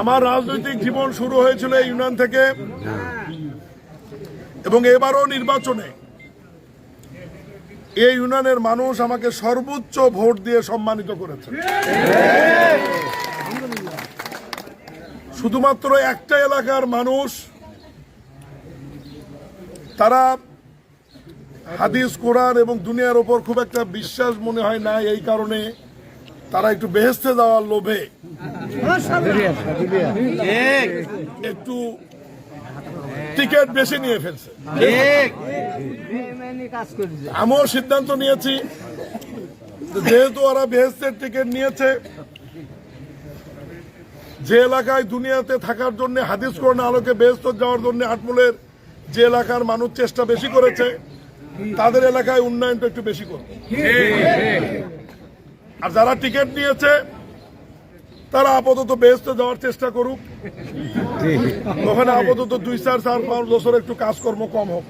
আমার রাজনৈতিক জীবন শুরু হয়েছিল এই ইউনিয়ন থেকে এবং এবারও নির্বাচনে এই ইউনিয়নের মানুষ আমাকে সর্বোচ্চ ভোট দিয়ে সম্মানিত করেছে। শুধুমাত্র একটা এলাকার মানুষ, তারা হাদিস কোরআন এবং দুনিয়ার উপর খুব একটা বিশ্বাস মনে হয় না, এই কারণে তারা একটু বেহেশতে যাওয়ার লোভে একটু টিকিট বেশি নিয়ে ফেলছে। আমিও সিদ্ধান্ত নিয়েছি, যেহেতু ওরা বেহেশতের টিকিট নিয়েছে, যে এলাকায় দুনিয়াতে থাকার জন্য হাদিস কোরআন আলোকে বেহেশত যাওয়ার জন্য আটমূলের যে এলাকার মানুষ চেষ্টা বেশি করেছে, তাদের এলাকায় উন্নয়নটা একটু বেশি করবে। আর যারা টিকিট নিয়েছে তারা আপাতত বেহেশতে যাওয়ার চেষ্টা করুক, ওখানে আপাতত 2-4-5 বছর একটু কাজকর্ম কম হোক।